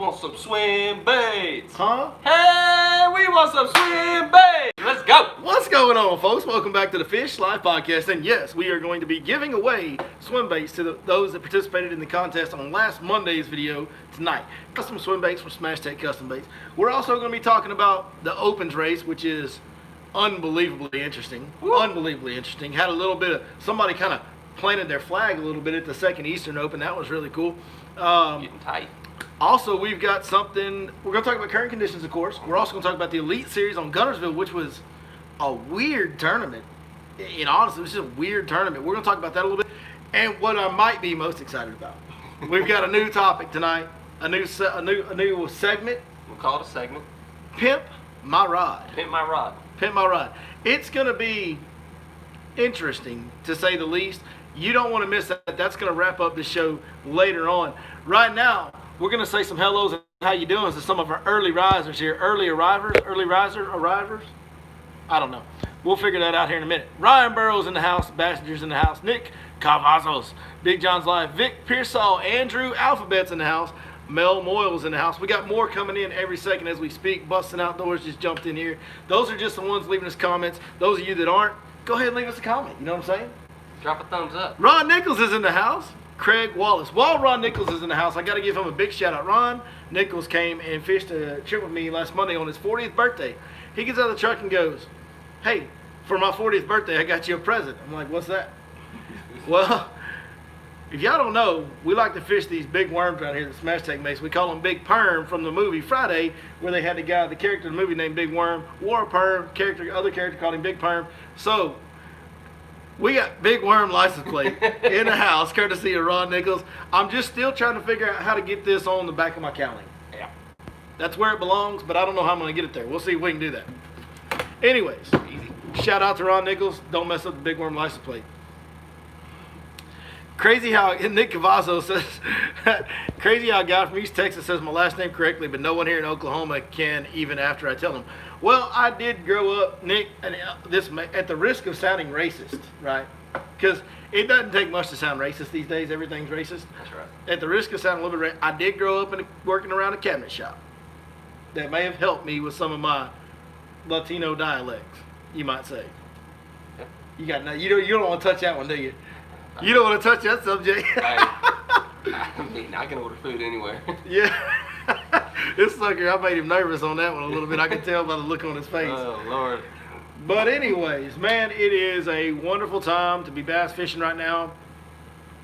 Want some swim baits? Huh? Hey, we want some swim baits. Let's go. What's going on, folks? Welcome back to the Fish Life Podcast. And yes, we are going to be giving away swim baits to those that participated in the contest on last Monday's video tonight. Custom swim baits from Smash Tech Custom Baits. We're also going to be talking about the Opens race, which is unbelievably interesting. Woo. Unbelievably interesting. Had a little bit of, somebody kind of planted their flag a little bit at the second Eastern Open. That was really cool. Getting tight. Also, we've got something, we're going to talk about current conditions, of course. We're also going to talk about the Elite Series on Guntersville, which was a weird tournament. Honestly, it was just a weird tournament. We're going to talk about that a little bit. And what I might be most excited about, we've got a new topic tonight, a new segment. We'll call it a segment. Pimp My Rod. Pimp my rod. Pimp My Rod. It's going to be interesting, to say the least. You don't want to miss that. That's going to wrap up the show later on. Right now, we're going to say some hellos and how you doing to some of our early risers here. Early arrivers? I don't know. We'll figure that out here in a minute. Ryan Burrows in the house. Passengers in the house. Nick Cavazos. Big John's Live. Vic Pearsall. Andrew Alphabet's in the house. Mel Moyle's in the house. We got more coming in every second as we speak. Busting Outdoors just jumped in here. Those are just the ones leaving us comments. Those of you that aren't, go ahead and leave us a comment. You know what I'm saying? Drop a thumbs up. Ron Nichols is in the house. Craig Wallace. While Ron Nichols is in the house, I got to give him a big shout out. Ron Nichols came and fished a trip with me last Monday on his 40th birthday. He gets out of the truck and goes, "Hey, for my 40th birthday, I got you a present." I'm like, "What's that?" Well, if y'all don't know, we like to fish these big worms out here that Smash Tech makes. We call them Big Perm from the movie Friday, where they had the character in the movie named Big Worm, wore a perm, other character called him Big Perm. So, we got Big Worm license plate in the house, courtesy of Ron Nichols. I'm just still trying to figure out how to get this on the back of my cowling. Yeah. That's where it belongs, but I don't know how I'm going to get it there. We'll see if we can do that. Anyways, easy. Shout out to Ron Nichols. Don't mess up the Big Worm license plate. Crazy how Nick Cavazzo says, crazy how a guy from East Texas says my last name correctly, but no one here in Oklahoma can, even after I tell him. Well, I did grow up, Nick, and this at the risk of sounding racist, right? Because it doesn't take much to sound racist these days. Everything's racist. That's right. At the risk of sounding a little bit racist, I did grow up working around a cabinet shop. That may have helped me with some of my Latino dialects, you might say. Yep. You don't want to touch that one, do you? You don't want to touch that subject. I mean, I can order food anywhere. Yeah. This sucker, I made him nervous on that one a little bit. I could tell by the look on his face. Oh, Lord. But anyways, man, it is a wonderful time to be bass fishing right now.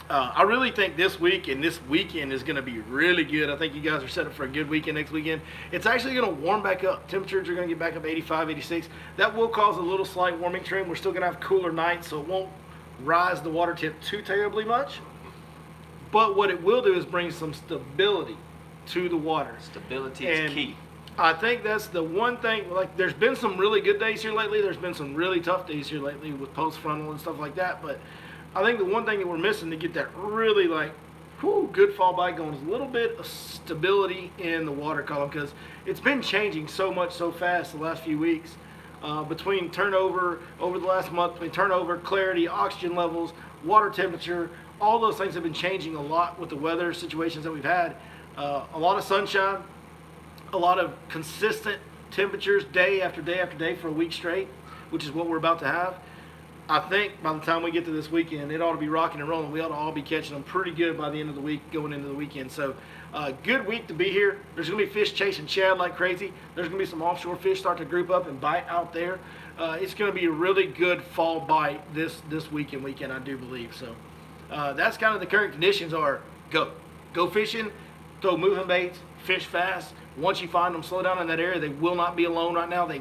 I really think this week and this weekend is going to be really good. I think you guys are set up for a good weekend next weekend. It's actually going to warm back up. Temperatures are going to get back up 85, 86. That will cause a little slight warming trend. We're still going to have cooler nights, so it won't rise the water temp too terribly much. But what it will do is bring some stability to the water. Stability is key. I think that's the one thing. Like, there's been some really good days here lately. There's been some really tough days here lately with post frontal and stuff like that. But I think the one thing that we're missing to get that really good fall bite going is a little bit of stability in the water column, because it's been changing so much so fast the last few weeks. Between turnover over the last month, between turnover, clarity, oxygen levels, water temperature, all those things have been changing a lot with the weather situations that we've had. A lot of sunshine, a lot of consistent temperatures day after day after day for a week straight, which is what we're about to have. I think by the time we get to this weekend, it ought to be rocking and rolling. We ought to all be catching them pretty good by the end of the week, going into the weekend. So, good week to be here. There's going to be fish chasing shad like crazy. There's going to be some offshore fish start to group up and bite out there. It's going to be a really good fall bite this weekend, I do believe. So, that's kind of the current conditions are go fishing, throw moving baits, fish fast. Once you find them, slow down in that area. They will not be alone right now. They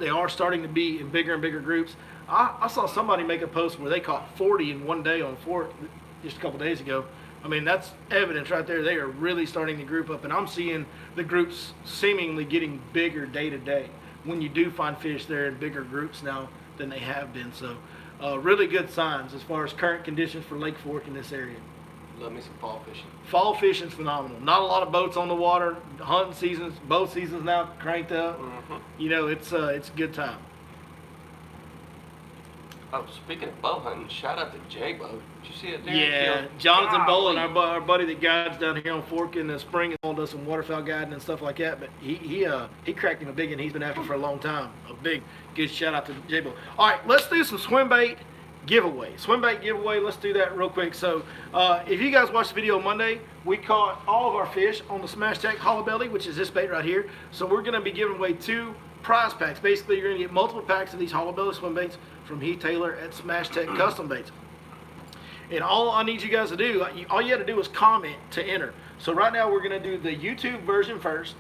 are starting to be in bigger and bigger groups. I saw somebody make a post where they caught 40 in one day on Fort just a couple days ago. I mean, that's evidence right there. They are really starting to group up, and I'm seeing the groups seemingly getting bigger day to day. When you do find fish, they're in bigger groups now than they have been. So, really good signs as far as current conditions for Lake Fork in this area. Love me some fall fishing. Fall fishing's phenomenal. Not a lot of boats on the water. Hunting seasons, boat seasons now cranked up. Mm-hmm. You know, it's a good time. Oh, speaking of bow hunting, shout out to J-Bow. Did you see it there? Yeah, Jonathan Boland, our buddy that guides down here on Fork in the spring, and all does some waterfowl guiding and stuff like that. But he cracked him a big one. He's been after for a long time. A big good shout out to J-Bow. All right, let's do some swim bait giveaway. Swim bait giveaway. Let's do that real quick. So if you guys watched the video Monday, we caught all of our fish on the Smash Tech Hollow Belly, which is this bait right here. So we're going to be giving away 2 prize packs. Basically, you're going to get multiple packs of these hollow belly swim baits from Heath Taylor at Smash Tech Custom Baits. And all I need you guys to do, all you have to do is comment to enter. So right now we're going to do the YouTube version first.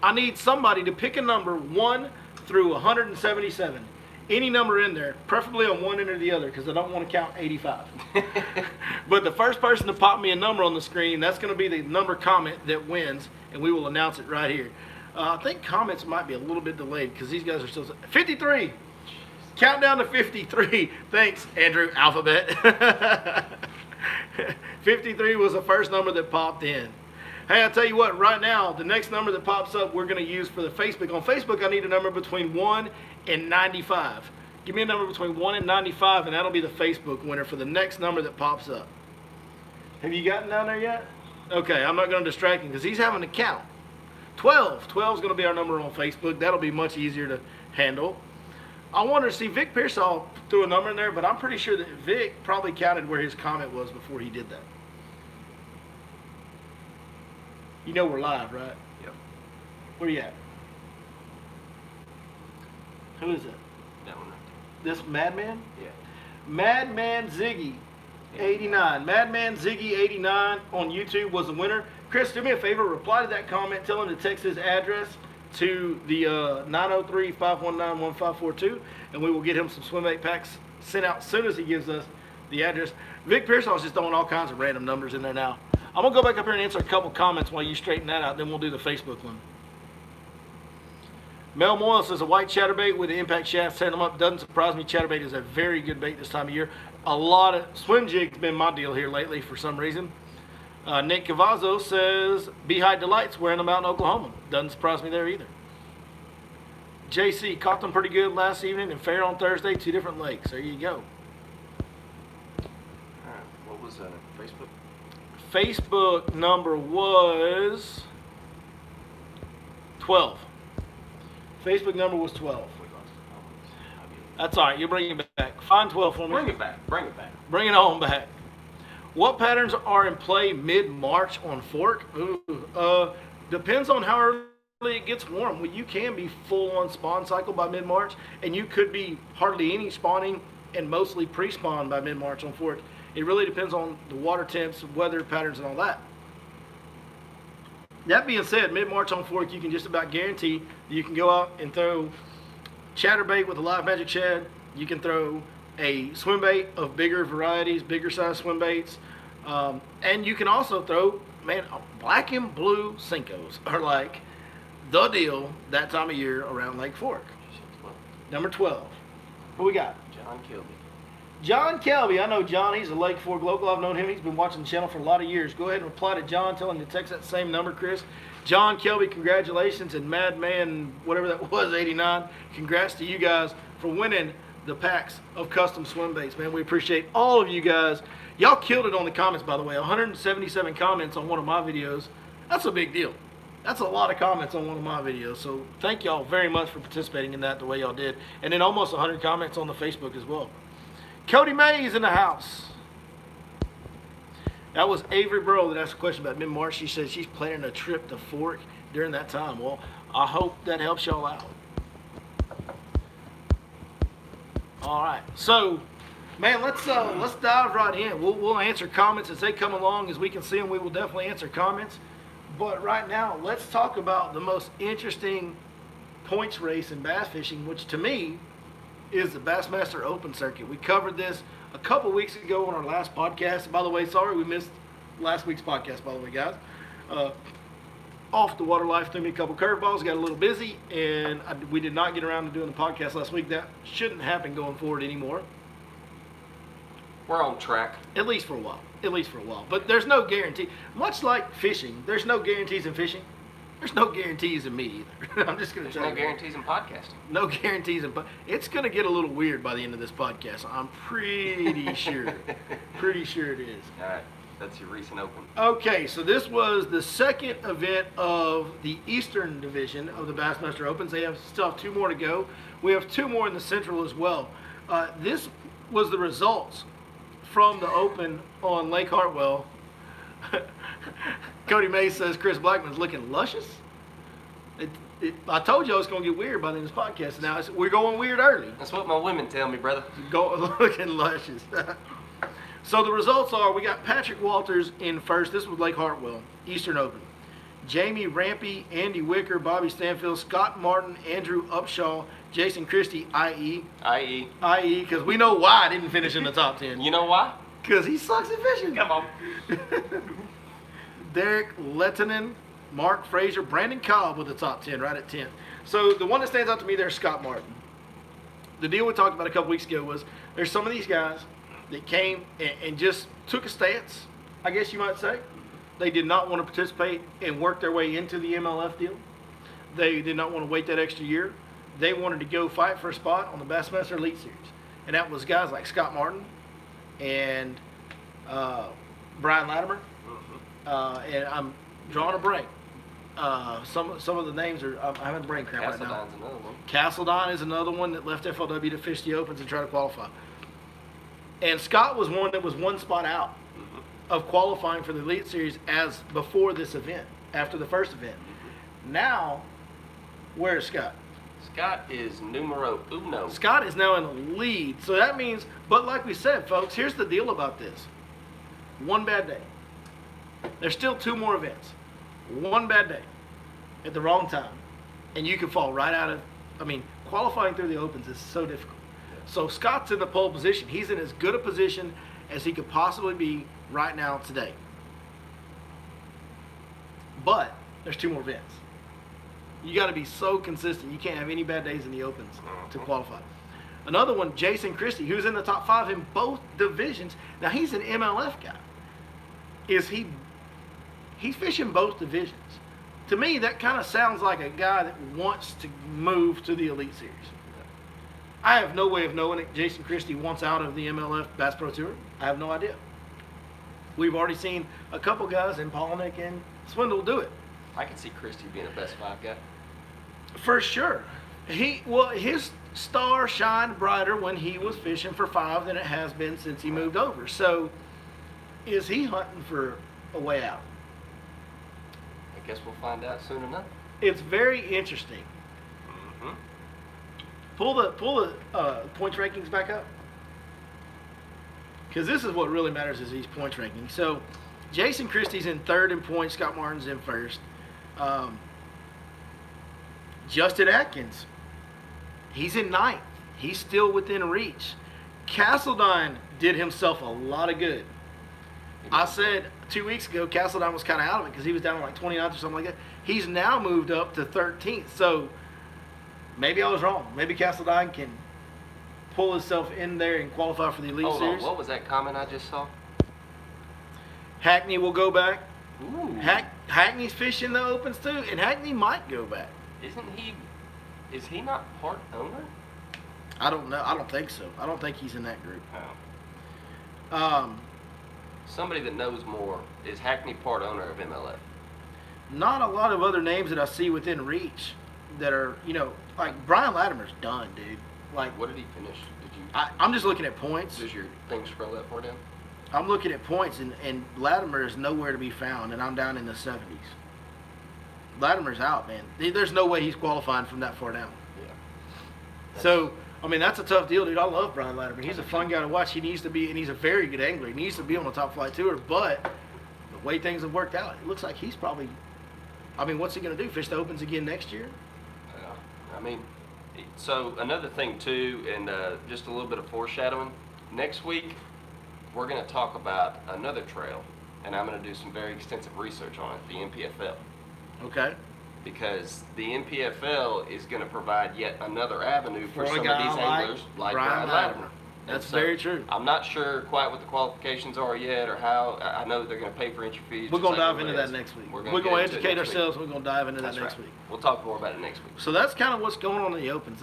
I need somebody to pick a number 1 through 177. Any number in there, preferably on one end or the other, because I don't want to count 85. But the first person to pop me a number on the screen, that's going to be the number comment that wins, and we will announce it right here. I think comments might be a little bit delayed because these guys are still 53. Countdown to 53. Thanks, Andrew Alphabet. 53 was the first number that popped in. Hey, I'll tell you what, right now, the next number that pops up, we're going to use for the Facebook. On Facebook, I need a number between 1 and 95. Give me a number between 1 and 95, and that'll be the Facebook winner for the next number that pops up. Have you gotten down there yet? Okay, I'm not going to distract him because he's having to count. 12. 12 is going to be our number on Facebook. That'll be much easier to handle. I wanted to see Vic Pearsall threw a number in there, but I'm pretty sure that Vic probably counted where his comment was before he did that. You know we're live, right? Yep. Where you at? Who is it? That one right This Madman? there. Yeah. Madman Ziggy 89. Madman Ziggy 89 on YouTube was the winner. Chris, do me a favor, reply to that comment, tell him to text his address to the 903-519-1542, and we will get him some swim bait packs sent out as soon as he gives us the address. Vic Pearsall is just throwing all kinds of random numbers in there now. I'm going to go back up here and answer a couple comments while you straighten that out, then we'll do the Facebook one. Mel Moyle says a white chatterbait with the impact shaft setting them up. Doesn't surprise me. Chatterbait is a very good bait this time of year. A lot of swim jig's been my deal here lately for some reason. Nick Cavazzo says Beehive Delights wearing them out in Oklahoma. Doesn't surprise me there either. JC caught them pretty good last evening and fair on Thursday. 2 different lakes. There you go. All right. What was Facebook? Facebook number was 12. Facebook number was 12. We lost it. That's all right. You bring it back. Find 12 for me. Bring it back. Bring it back. Bring it on back. What patterns are in play mid-March on Fork? Ooh, depends on how early it gets warm. Well, you can be full-on spawn cycle by mid-March, and you could be hardly any spawning and mostly pre-spawn by mid-March on Fork. It really depends on the water temps, weather patterns, and all that. That being said, mid-March on Fork, you can just about guarantee that you can go out and throw chatterbait with a live magic shad. You can throw a swim bait of bigger varieties, bigger size swim baits. And you can also throw, man, black and blue Cincos are like the deal that time of year around Lake Fork. Number 12. Who we got? John Kilby. John Kelby. I know John. He's a Lake Fork local. I've known him. He's been watching the channel for a lot of years. Go ahead and reply to John. Tell him to text that same number, Chris. John Kelby, congratulations. And Madman, whatever that was, 89. Congrats to you guys for winning the packs of custom swim baits, man. We appreciate all of you guys. Y'all killed it on the comments, by the way. 177 comments on one of my videos. That's a big deal. That's a lot of comments on one of my videos. So thank y'all very much for participating in that the way y'all did. And then almost 100 comments on the Facebook as well. Cody Mays in the house. That was Avery Burrow that asked a question about mid-March. She said she's planning a trip to Fork during that time. Well, I hope that helps y'all out. All right, so man, let's dive right in. We'll answer comments as they come along. As we can see them, we will definitely answer comments. But right now, let's talk about the most interesting points race in bass fishing, which to me is the Bassmaster Open circuit. We covered this a couple weeks ago on our last podcast. By the way, sorry we missed last week's podcast, by the way, guys. Off the Water Life threw me a couple curveballs, got a little busy, and we did not get around to doing the podcast last week. That shouldn't happen going forward anymore. We're on track. At least for a while. At least for a while. But there's no guarantee. Much like fishing, there's no guarantees in fishing. There's no guarantees in me either. I'm just going to tell you. There's no guarantees in podcasting. No guarantees in it's going to get a little weird by the end of this podcast. I'm pretty sure. Pretty sure it is. All right. That's your recent Open. Okay, so this was the second event of the Eastern Division of the Bassmaster Opens. They still have 2 more to go. We have 2 more in the Central as well. This was the results from the Open on Lake Hartwell. Cody Mays says Chris Blackman's looking luscious. I told you I was going to get weird by the end of this podcast. Now we're going weird early. That's what my women tell me, brother. Looking luscious. So the results are, we got Patrick Walters in first. This was Lake Hartwell, Eastern Open. Jamie Rampy, Andy Wicker, Bobby Stanfield, Scott Martin, Andrew Upshaw, Jason Christie, IE, because we know why I didn't finish in the top 10. You know why? Because he sucks at fishing. Come on. Derek Lettinen, Mark Frazier, Brandon Cobb with the top 10, right at 10. So the one that stands out to me there is Scott Martin. The deal we talked about a couple weeks ago was there's some of these guys that came and just took a stance, I guess you might say. They did not want to participate and work their way into the MLF deal. They did not want to wait that extra year. They wanted to go fight for a spot on the Bassmaster Elite Series. And that was guys like Scott Martin and Brian Latimer. And I'm drawing a break. Some of the names are, I'm having a brain cramp right now. Castledine another one. Castledine is another one that left FLW to fish the Opens and try to qualify. And Scott was one that was one spot out of qualifying for the Elite Series as before this event, after the first event. Now, where is Scott? Scott is numero uno. Scott is now in the lead. So that means, but like we said, folks, here's the deal about this. One bad day. There's still 2 more events. One bad day at the wrong time. And you can fall right out of, qualifying through the Opens is so difficult. So Scott's in the pole position. He's in as good a position as he could possibly be right now today. But there's 2 more events. You got to be so consistent. You can't have any bad days in the Opens to qualify. Another one, Jason Christie, who's in the top 5 in both divisions. Now he's an MLF guy. He's fishing both divisions. To me, that kind of sounds like a guy that wants to move to the Elite Series. I have no way of knowing it. Jason Christie wants out of the MLF Bass Pro Tour. I have no idea. We've already seen a couple guys in Polnick and Swindle do it. I can see Christie being a best 5 guy. For sure. His star shined brighter when he was fishing for 5 than it has been since he moved over. So, is he hunting for a way out? I guess we'll find out soon enough. It's very interesting. Pull the points rankings back up, because this is what really matters is these points rankings. So Jason Christie's in 3rd in points. Scott Martin's in 1st. Justin Atkins, he's in 9th. He's still within reach. Castledine did himself a lot of good. I said 2 weeks ago Castledine was kind of out of it because he was down to like 29th or something like that. He's now moved up to 13th. So maybe I was wrong. Maybe Castledine can pull himself in there and qualify for the Elite Hold Series. on, what was that comment I just saw? Hackney will go back. Ooh. Hackney's fishing the Opens too, and Hackney might go back. Is he not part owner? I don't know. I don't think so. I don't think he's in that group. Oh. Somebody that knows more, is Hackney part owner of MLF? Not a lot of other names that I see within reach that are, like Brian Latimer's done, dude. Like, what did he finish? I'm just looking at points. Does your thing scroll that far down? I'm looking at points, and Latimer is nowhere to be found, and I'm down in the 70s. Latimer's out, man. There's no way he's qualifying from that far down. Yeah. So, that's a tough deal, dude. I love Brian Latimer. He's a fun guy to watch. He needs to be, and he's a very good angler. He needs to be on the Top Flight Tour, but the way things have worked out, it looks like he's probably, what's he going to do? Fish the Opens again next year? So another thing too, and just a little bit of foreshadowing, next week we're going to talk about another trail, and I'm going to do some very extensive research on it, the NPFL. Okay. Because the NPFL is going to provide yet another avenue for some of these anglers like Brian Latimer. That's so very true. I'm not sure quite what the qualifications are yet, or how. I know they're going to pay for entry fees. We're just going to like dive into everybody that else. next week. We're going going to to educate ourselves. We're going to dive into that That's next right. week. We'll talk more about it next week. So that's kind of what's going on in the Opens.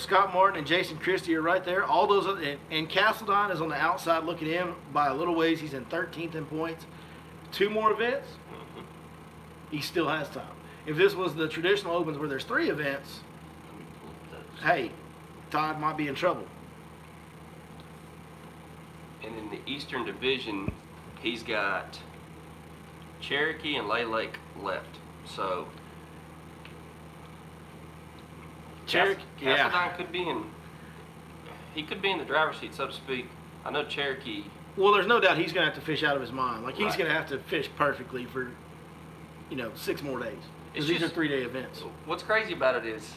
Scott Martin and Jason Christie are right there. All those, and Castledine is on the outside looking in by a little ways. He's in 13th in points. 2 more events, he still has time. If this was the traditional Opens where there's 3 events, hey, Todd might be in trouble. And in the Eastern Division, he's got Cherokee and Lay Lake left. So Cherokee, Castledine could be in. He could be in the driver's seat, so to speak. I know Cherokee. Well, there's no doubt he's going to have to fish out of his mind. Like, he's Right. going to have to fish perfectly for, 6 more days. Because It's these are just- 3-day events. What's crazy about it is,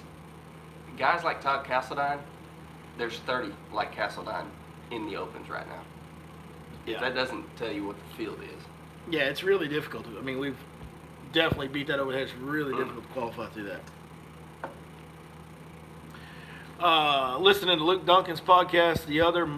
guys like Todd Castledine, there's 30 like Castledine in the Opens right now. If that doesn't tell you what the field is. Yeah, it's really difficult. I mean, we've definitely beat that over the head. It's really difficult to qualify through that. Listening to Luke Duncan's podcast, the other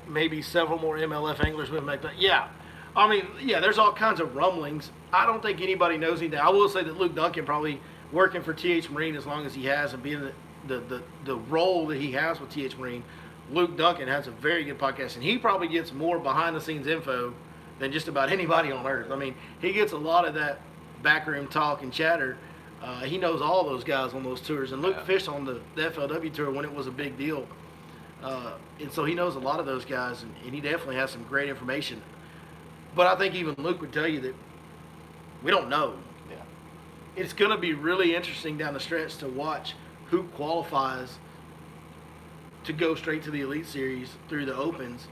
maybe several more MLF anglers would make that. Yeah. I mean, yeah, there's all kinds of rumblings. I don't think anybody knows anything. I will say that Luke Duncan probably working for TH Marine as long as he has and being the role that he has with TH Marine, Luke Duncan has a very good podcast, and he probably gets more behind-the-scenes info than just about anybody on earth. I mean, he gets a lot of that backroom talk and chatter. He knows all those guys on those tours, and Luke fished on the FLW tour when it was a big deal. And so he knows a lot of those guys, and he definitely has some great information. But I think even Luke would tell you that we don't know. Yeah. It's going to be really interesting down the stretch to watch who qualifies to go straight to the Elite Series through the Opens,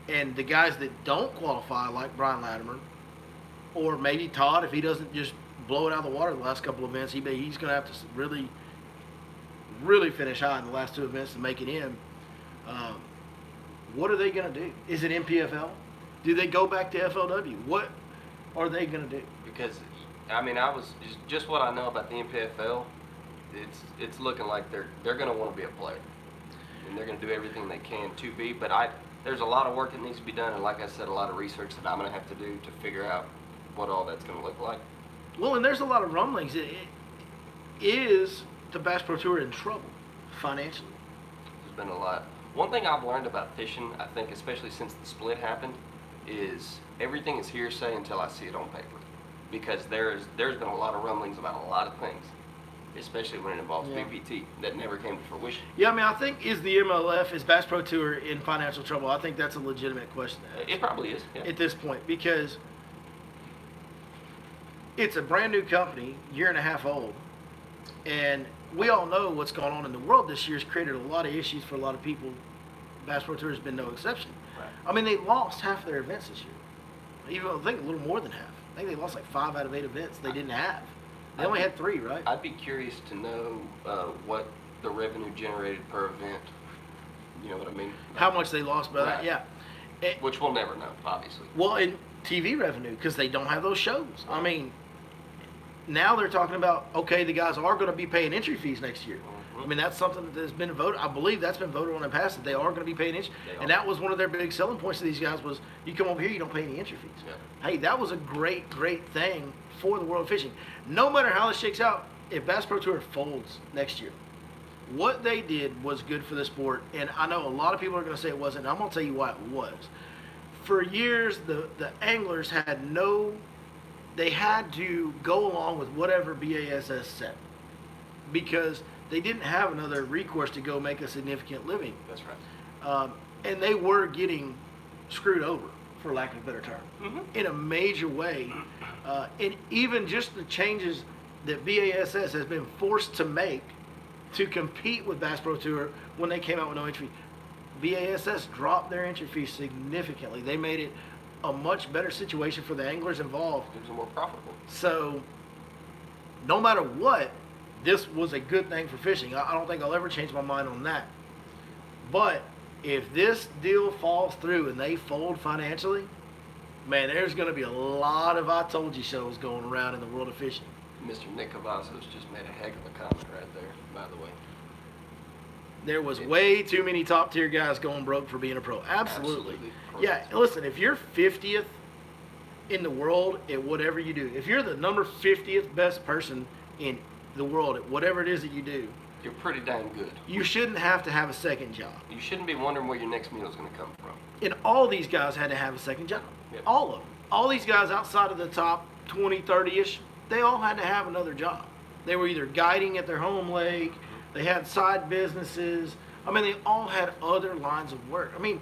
and the guys that don't qualify, like Brian Latimer, or maybe Todd, if he doesn't just blow it out of the water the last couple of events, he's going to have to really, really finish high in the last 2 events to make it in. What are they going to do? Is it MPFL? Do they go back to FLW? What are they going to do? Because, I mean, I was just what I know about the MPFL. It's looking like they're going to want to be a player, and they're going to do everything they can to be. But there's a lot of work that needs to be done, and like I said, a lot of research that I'm going to have to do to figure out what all that's going to look like. Well, and there's a lot of rumblings. Is the Bass Pro Tour in trouble financially? There's been a lot. One thing I've learned about fishing, I think, especially since the split happened, is everything is hearsay until I see it on paper. Because there's been a lot of rumblings about a lot of things, especially when it involves BPT, that never came to fruition. Yeah, I mean, I think is Bass Pro Tour in financial trouble? I think that's a legitimate question to ask It probably is, yeah. at this point, because it's a brand new company, 1.5 years old, and we all know what's going on in the world this year has created a lot of issues for a lot of people. Bass Pro Tour has been no exception. Right. I mean, they lost half their events this year. Even I think a little more than half. I think they lost like 5 out of 8 events they didn't have. They only had 3, right? I'd be curious to know what the revenue generated per event. You know what I mean? How much they lost by that, Right. yeah. Which we'll never know, obviously. Well, in TV revenue, because they don't have those shows. I mean, now they're talking about, okay, the guys are going to be paying entry fees next year. I mean, that's something that has been voted. I believe that's been voted on in the past, that they are going to be paying entry. And that was one of their big selling points to these guys was, you come over here, you don't pay any entry fees. Yeah. Hey, that was a great, great thing for the world of fishing. No matter how this shakes out, if Bass Pro Tour folds next year, what they did was good for the sport. And I know a lot of people are going to say it wasn't. And I'm going to tell you why it was. For years, the anglers they had to go along with whatever BASS said, because they didn't have another recourse to go make a significant living. That's right. And they were getting screwed over, for lack of a better term, in a major way. And even just the changes that BASS has been forced to make to compete with Bass Pro Tour when they came out with no entry, BASS dropped their entry fees significantly. They made it a much better situation for the anglers involved. It was more profitable. So, no matter what, this was a good thing for fishing. I don't think I'll ever change my mind on that. But if this deal falls through and they fold financially, man, there's going to be a lot of I told you shows going around in the world of fishing. Mr. Nick Cavazos just made a heck of a comment right there, by the way. There was way too many top tier guys going broke for being a pro. Absolutely. Yeah, listen, if you're 50th in the world at whatever you do, if you're the number 50th best person in the world at whatever it is that you do, you're pretty dang good. You shouldn't have to have a second job. You shouldn't be wondering where your next meal is going to come from. And all these guys had to have a second job. Yep. All of them. All these guys outside of the top 20, 30-ish, they all had to have another job. They were either guiding at their home lake, they had side businesses. I mean, they all had other lines of work. I mean,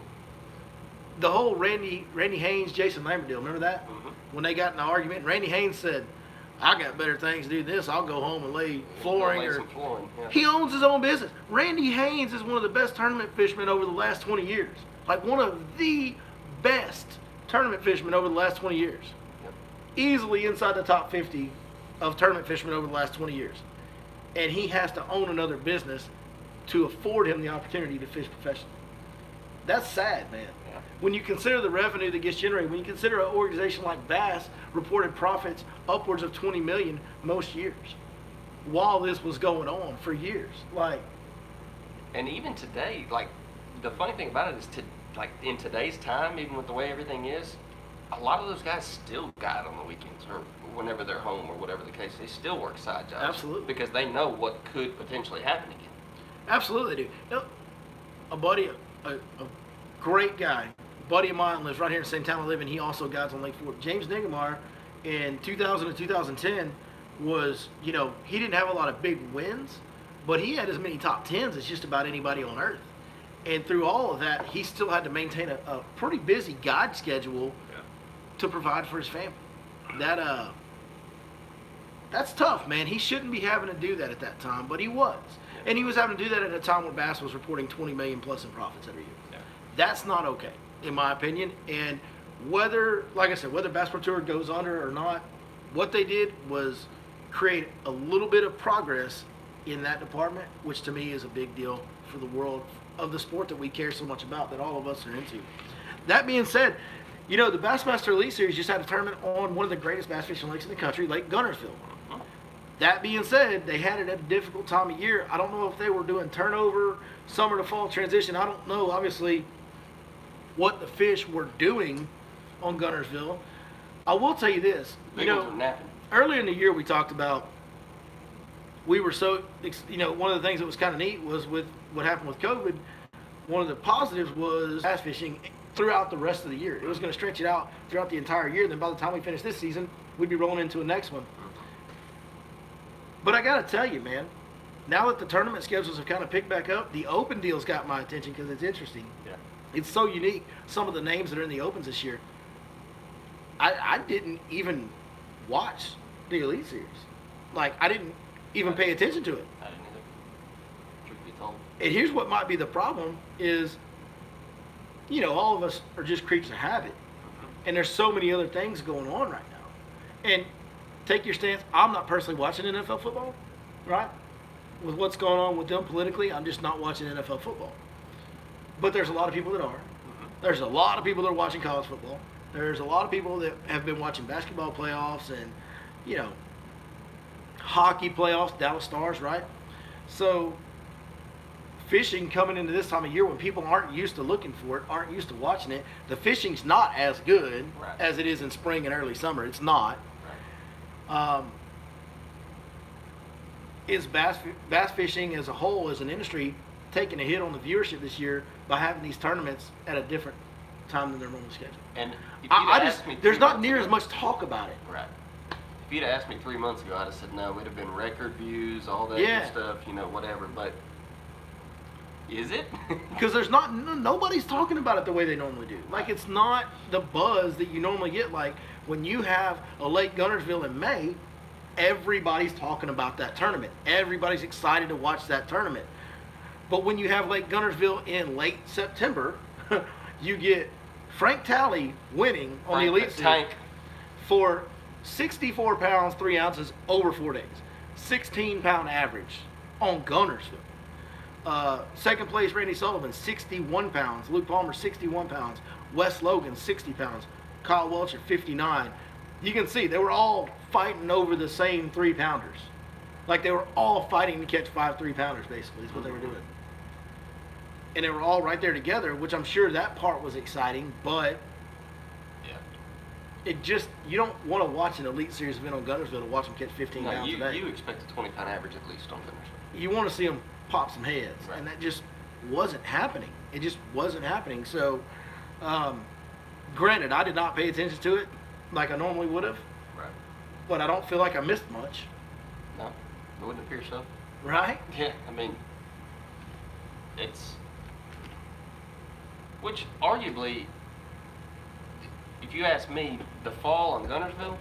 the whole Randy Haynes, Jason Lambert deal, remember that? Mm-hmm. When they got in an argument, and Randy Haynes said, I got better things to do than this. I'll go home and lay flooring. Yeah. He owns his own business. Randy Haynes is one of the best tournament fishermen over the last 20 years. Like one of the best tournament fishermen over the last 20 years. Yep. Easily inside the top 50 of tournament fishermen over the last 20 years. And he has to own another business to afford him the opportunity to fish professionally. That's sad, man. Yeah. When you consider the revenue that gets generated, when you consider an organization like Bass reported profits upwards of $20 million most years, while this was going on for years, like. And even today, like, the funny thing about it is, like, in today's time, even with the way everything is, a lot of those guys still guide on the weekends or whenever they're home or whatever the case. They still work side jobs. Absolutely. Because they know what could potentially happen again. Absolutely, dude. You know, a buddy, a great guy, buddy of mine lives right here in the same town I live in. He also guides on Lake Fort. James Niggemar in 2000 and 2010 was, you know, he didn't have a lot of big wins, but he had as many top 10s as just about anybody on earth. And through all of that, he still had to maintain a pretty busy guide schedule to provide for his family. That's tough, man. He shouldn't be having to do that at that time, but he was. And he was having to do that at a time when Bass was reporting $20 million plus in profits every year. Yeah. That's not okay, in my opinion. And whether, like I said, whether Bass Pro Tour goes under or not, what they did was create a little bit of progress in that department, which to me is a big deal for the world of the sport that we care so much about, that all of us are into. That being said, you know, the Bassmaster Elite Series just had a tournament on one of the greatest bass fishing lakes in the country, Lake Guntersville. That being said, they had it at a difficult time of year. I don't know if they were doing turnover, summer to fall transition. I don't know, obviously, what the fish were doing on Guntersville. I will tell you this. Big ones were napping. Earlier in the year we talked about, we were so, you know, one of the things that was kind of neat was with what happened with COVID, one of the positives was bass fishing throughout the rest of the year. It was going to stretch it out throughout the entire year. Then by the time we finish this season, we'd be rolling into the next one. But I got to tell you, man, now that the tournament schedules have kind of picked back up, the Open deal's got my attention because it's interesting. Yeah. It's so unique. Some of the names that are in the Opens this year, I didn't even watch the Elite Series. Like, I didn't even pay attention to it. I didn't either, truth be told. And here's what might be the problem is, you know, all of us are just creatures of habit. And there's so many other things going on right now. And take your stance. I'm not personally watching NFL football, right? With what's going on with them politically, I'm just not watching NFL football. But there's a lot of people that are. There's a lot of people that are watching college football. There's a lot of people that have been watching basketball playoffs and, you know, hockey playoffs, Dallas Stars, right? So fishing coming into this time of year when people aren't used to looking for it, aren't used to watching it, the fishing's not as good as it is in spring and early summer. It's not. Is bass fishing as a whole, as an industry, taking a hit on the viewership this year by having these tournaments at a different time than their normal schedule? And if you'd asked me there's 3 not months near ago, as much talk about it. Right. If you'd asked me 3 months ago, I'd have said no. It'd have been record views, all that good stuff, you know, whatever. But is it? Because there's nobody's talking about it the way they normally do. Like, it's not the buzz that you normally get. Like, when you have a Lake Guntersville in May, everybody's talking about that tournament. Everybody's excited to watch that tournament. But when you have Lake Guntersville in late September, you get Frank Talley winning on the Elite Series for 64 pounds, 3 ounces over 4 days. 16-pound average on Guntersville. Second place, Randy Sullivan, 61 pounds. Luke Palmer, 61 pounds. Wes Logan, 60 pounds. Kyle Welch at 59. You can see they were all fighting over the same 3-pounders. Like, they were all fighting to catch 5 3-pounders, basically, is what they were doing. and they were all right there together, which I'm sure that part was exciting, but Yeah. it just, you don't want to watch an Elite Series event on Guntersville to watch them catch 15 No, pounds a day. you expect a 20-pound average at least on Guntersville. You want to see them pop some heads, Right. and that just wasn't happening. It just wasn't happening. So, granted, I did not pay attention to it like I normally would have, Right. but I don't feel like I missed much, No, it wouldn't appear so. right? Yeah, I mean, it's, which arguably, if you ask me, the fall on Guntersville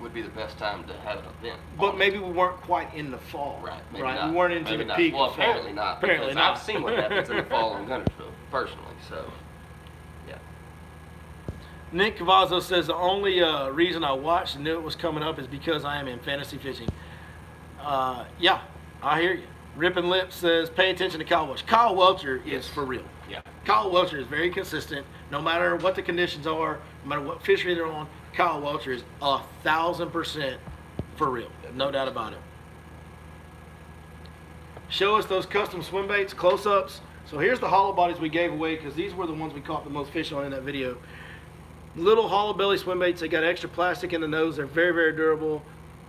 would be the best time to have an event. But maybe we weren't quite in the fall. Right, maybe right? not. We weren't into Maybe the not. peak Well, of fall. apparently not. Apparently because not. I've seen what happens in the fall in Guntersville, personally, so, yeah. Nick Cavazzo says the only reason I watched and knew it was coming up is because I am in fantasy fishing. Yeah, I hear you. Rippin' Lips says pay attention to Kyle Welcher. Kyle Welcher Yes. is for real. Yeah. Kyle Welcher is very consistent. No matter what the conditions are, no matter what fishery they're on, Kyle Welcher is 1,000% for real. No doubt about it. Show us those custom swim baits, close-ups. So here's the hollow bodies we gave away because these were the ones we caught the most fish on in that video. Little hollow belly swim baits. They got extra plastic in the nose. They're very, very durable.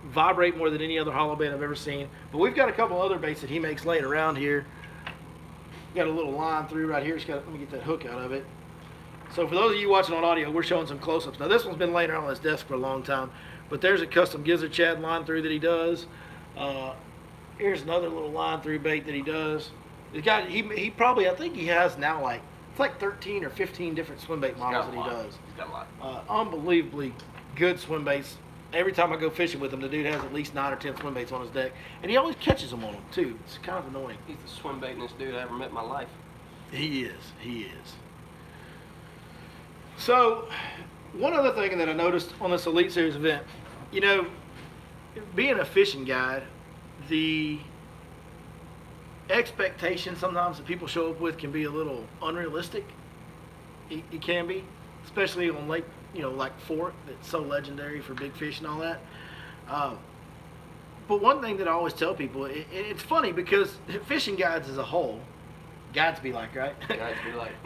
Vibrate more than any other hollow bait I've ever seen. But we've got a couple other baits that he makes laying around here. Got a little line through right here. Let me get that hook out of it. So for those of you watching on audio, we're showing some close-ups. Now this one's been laying around on his desk for a long time, but there's a custom gizzard shad line through that he does. Here's another little line through bait that he does. He probably, I think he has now it's like 13 or 15 different swim bait models that he does. He's got a lot. Unbelievably good swim baits. Every time I go fishing with him, the dude has at least 9 or 10 swim baits on his deck, and he always catches them on them too. It's kind of annoying. He's the swim baitingest dude I ever met in my life. He is. So, one other thing that I noticed on this Elite Series event, you know, being a fishing guide, the expectation sometimes that people show up with can be a little unrealistic. It can be, especially on Lake, like Fork, that's so legendary for big fish and all that. But one thing that I always tell people, it's funny because fishing guides as a whole, guides be like, right?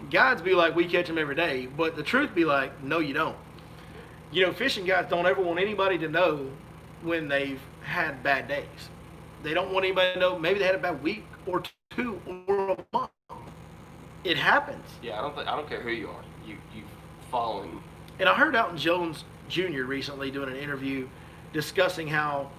Guides be like, we catch them every day. But the truth be like, no, you don't. Fishing guides don't ever want anybody to know when they've had bad days. They don't want anybody to know maybe they had a bad week or 2 or a month. It happens. Yeah, I don't care who you are. You following. And I heard Alton Jones Jr. recently doing an interview discussing how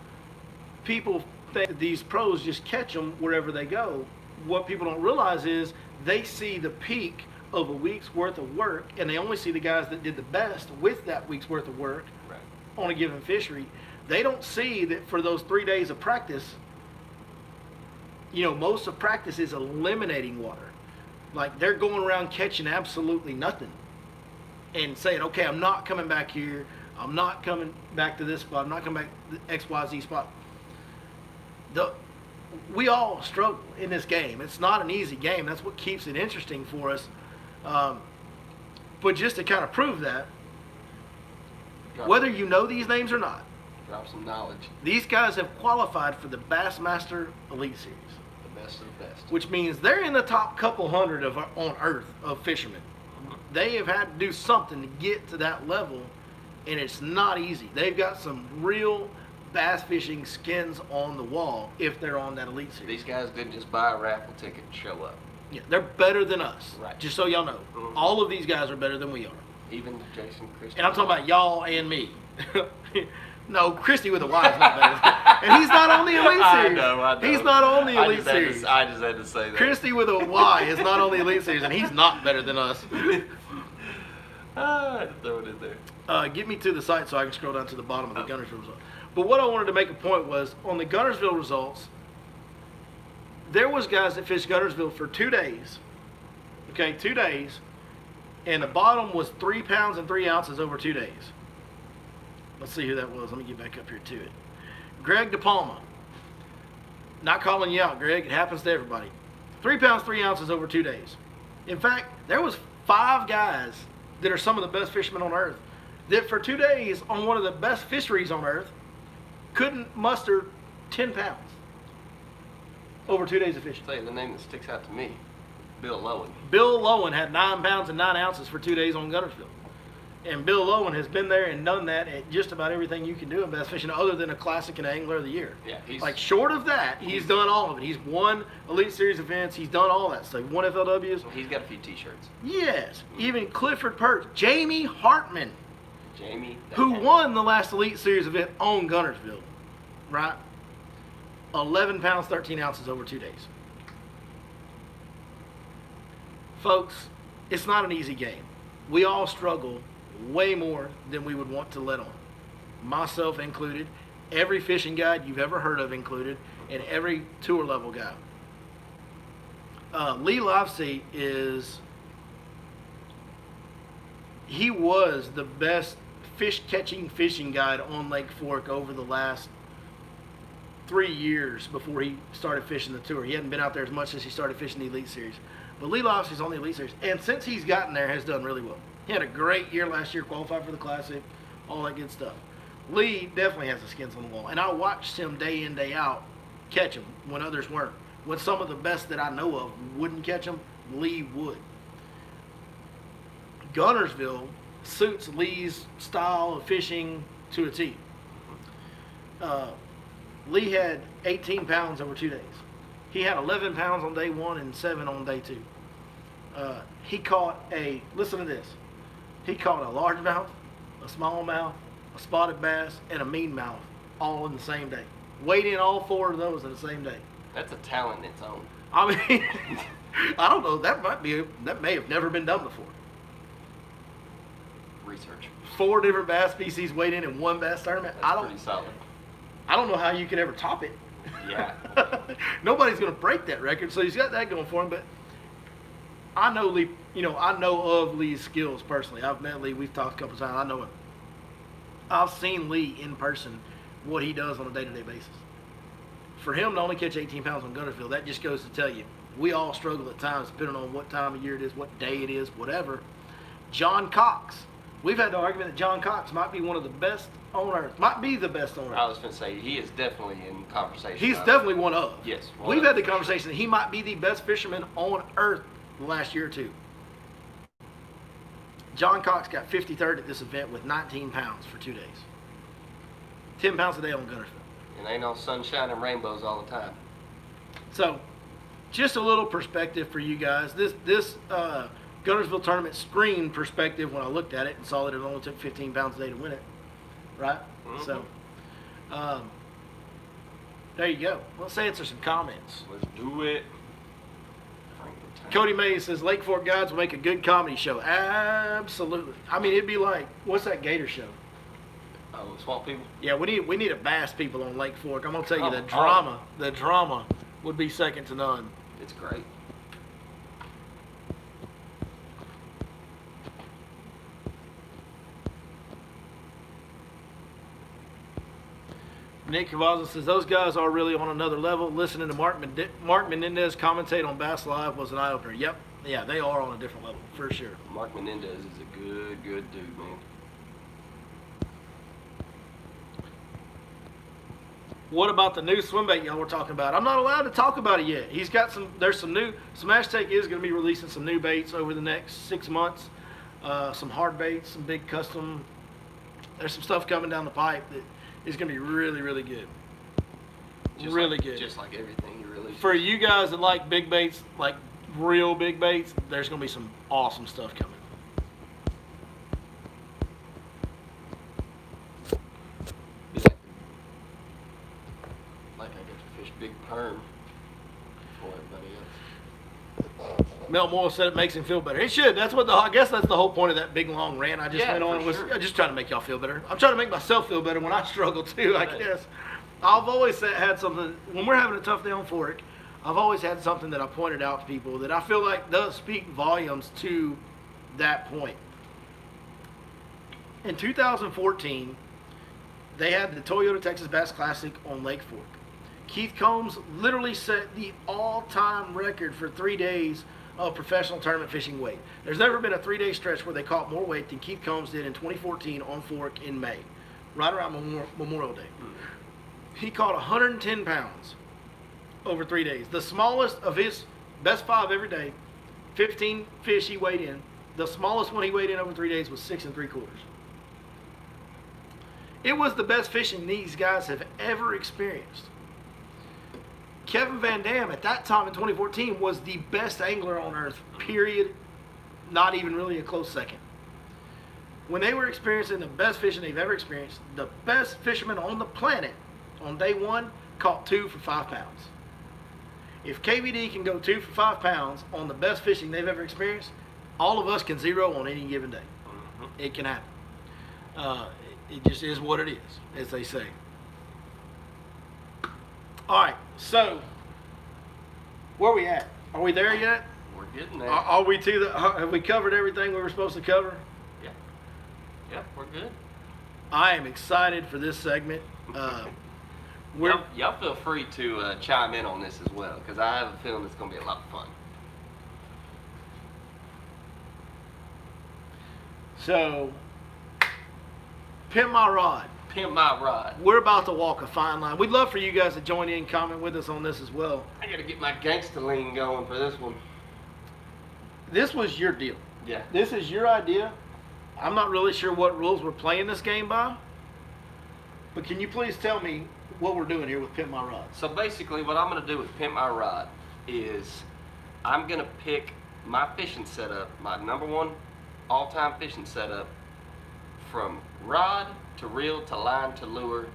people think that these pros just catch them wherever they go. What people don't realize is they see the peak of a week's worth of work, and they only see the guys that did the best with that week's worth of work on a given fishery. They don't see that for those 3 days of practice, most of practice is eliminating water. Like they're going around catching absolutely nothing and saying, okay, I'm not coming back here. I'm not coming back to this spot. I'm not coming back to the XYZ spot. We all struggle in this game. It's not an easy game. That's what keeps it interesting for us. But just to kind of prove that, whether you know these names or not, drop some knowledge. These guys have qualified for the Bassmaster Elite Series. The best of the best. Which means they're in the top couple hundred on Earth of fishermen. They have had to do something to get to that level, and it's not easy. They've got some real bass fishing skins on the wall if they're on that Elite Series. These guys didn't just buy a raffle ticket and show up. Yeah, they're better than us. Right. Just so y'all know. Mm-hmm. All of these guys are better than we are. Even Jason Christie. And I'm talking about y'all and me. No, Christy with a Y is not better. And he's not on the Elite Series. I know. He's not on the Elite Series. I just had to say that. Christy with a Y is not on the Elite Series, and he's not better than us. I had to throw it in there. Get me to the site so I can scroll down to the bottom of the Guntersville results. But what I wanted to make a point was, on the Guntersville results, there was guys that fished Guntersville for 2 days. Okay, 2 days. And the bottom was 3 pounds and 3 ounces over 2 days. Let's see who that was. Let me get back up here to it. Greg DePalma. Not calling you out, Greg. It happens to everybody. 3 pounds, 3 ounces over 2 days. In fact, there was 5 guys that are some of the best fishermen on earth that for 2 days on one of the best fisheries on earth couldn't muster 10 pounds over 2 days of fishing. I'll tell you the name that sticks out to me, Bill Lowen. Bill Lowen had 9 pounds and 9 ounces for 2 days on Guntersville. And Bill Lowen has been there and done that at just about everything you can do in bass fishing other than a classic and angler of the year. Yeah, he's like short of that, he's done all of it. He's won Elite Series events. He's done all that stuff. He won FLWs. He's got a few T-shirts. Yes, even Clifford Perch, Jamie Hartman, who Hartman. won the last Elite Series event on Guntersville, right? 11 pounds, 13 ounces over 2 days. Folks, it's not an easy game. We all struggle way more than we would want to let on. Myself included, every fishing guide you've ever heard of included, and every tour level guy. Lee Livesey he was the best fish catching fishing guide on Lake Fork over the last 3 years before he started fishing the tour. He hadn't been out there as much since he started fishing the Elite Series. But Lee Livesey's on the Elite Series, and since he's gotten there, has done really well. He had a great year last year, qualified for the Classic, all that good stuff. Lee definitely has the skins on the wall, and I watched him day in, day out catch them when others weren't. When some of the best that I know of wouldn't catch them, Lee would. Guntersville suits Lee's style of fishing to a T. Lee had 18 pounds over 2 days. He had 11 pounds on day 1 and 7 on day 2. He caught listen to this. He caught a largemouth, a smallmouth, a spotted bass, and a meanmouth all in the same day. Weighed in all 4 of those in the same day. That's a talent in its own. I mean, I don't know. That may have never been done before. Research. 4 different bass species weighed in one bass tournament. That's pretty solid. I don't know how you could ever top it. Yeah. Nobody's going to break that record, so he's got that going for him. But I know Lee. I know of Lee's skills personally. I've met Lee. We've talked a couple times. I know him. I've seen Lee in person, what he does on a day-to-day basis. For him to only catch 18 pounds on Guntersville, that just goes to tell you, we all struggle at times, depending on what time of year it is, what day it is, whatever. John Cox. We've had the argument that John Cox might be one of the best on earth. Might be the best on earth. I was going to say, he is definitely in conversation. He's definitely one of. Yes. We've had the conversation that he might be the best fisherman on earth the last year or two. John Cox got 53rd at this event with 19 pounds for 2 days. 10 pounds a day on Guntersville. And ain't no sunshine and rainbows all the time. So, just a little perspective for you guys. This Guntersville tournament screen perspective, when I looked at it and saw that it only took 15 pounds a day to win it, right? Mm-hmm. So, there you go. Let's answer some comments. Let's do it. Cody Mays says Lake Fork guides will make a good comedy show. Absolutely. I mean, it'd be like, what's that Gator show? Oh, Swamp People? Yeah, we need a bass people on Lake Fork. I'm gonna tell you, the Oh. drama would be second to none. It's great. Nick Cavazza says those guys are really on another level. Listening to Mark Menendez commentate on Bass Live was an eye opener. Yep, yeah, they are on a different level for sure. Mark Menendez is a good dude, man. What about the new Swimbait y'all were talking about? I'm not allowed to talk about it yet. He's got there's some new, Smash Take is going to be releasing some new baits over the next 6 months. Some hard baits, some big custom. There's some stuff coming down the pipe that is going to be really, really good. Really good. Just like everything you release. For you guys that like big baits, like real big baits, there's going to be some awesome stuff coming. Like I get to fish big perm before everybody else. Mel Moore said it makes him feel better. It should. I guess that's the whole point of that big long rant I just went on. Was sure. just trying to make y'all feel better. I'm trying to make myself feel better when I struggle too, I guess. I've always had something, when we're having a tough day on Fork, I've always had something that I pointed out to people that I feel like does speak volumes to that point. In 2014, they had the Toyota Texas Bass Classic on Lake Fork. Keith Combs literally set the all-time record for 3 days of professional tournament fishing weight. There's never been a 3-day stretch where they caught more weight than Keith Combs did in 2014 on Fork in May, right around Memorial Day. He caught 110 pounds over 3 days. The smallest of his best 5 every day 15 fish he weighed in. The smallest one he weighed in over 3 days was 6 3/4. It was the best fishing these guys have ever experienced. Kevin Van Dam at that time in 2014 was the best angler on earth, period. Not even really a close second. When they were experiencing the best fishing they've ever experienced, the best fisherman on the planet on day one caught 2 for 5 pounds. If KVD can go 2 for 5 pounds on the best fishing they've ever experienced, all of us can 0 on any given day. It can happen. It just is what it is, as they say. All right, so where are we at? Are we there yet? We're getting there. Are we to the? Have we covered everything we were supposed to cover? Yeah. Yeah, we're good. I am excited for this segment. Y'all feel free to chime in on this as well, because I have a feeling it's going to be a lot of fun. So, Pimp My Rod. Pimp my rod. We're about to walk a fine line. We'd love for you guys to join in, comment with us on this as well. I got to get my gangster lean going for this one. This was your deal. Yeah. This is your idea. I'm not really sure what rules we're playing this game by, but can you please tell me what we're doing here with Pimp My Rod? So basically what I'm going to do with Pimp My Rod is I'm going to pick my fishing setup, my number one all-time fishing setup, from rod to reel to line to lure,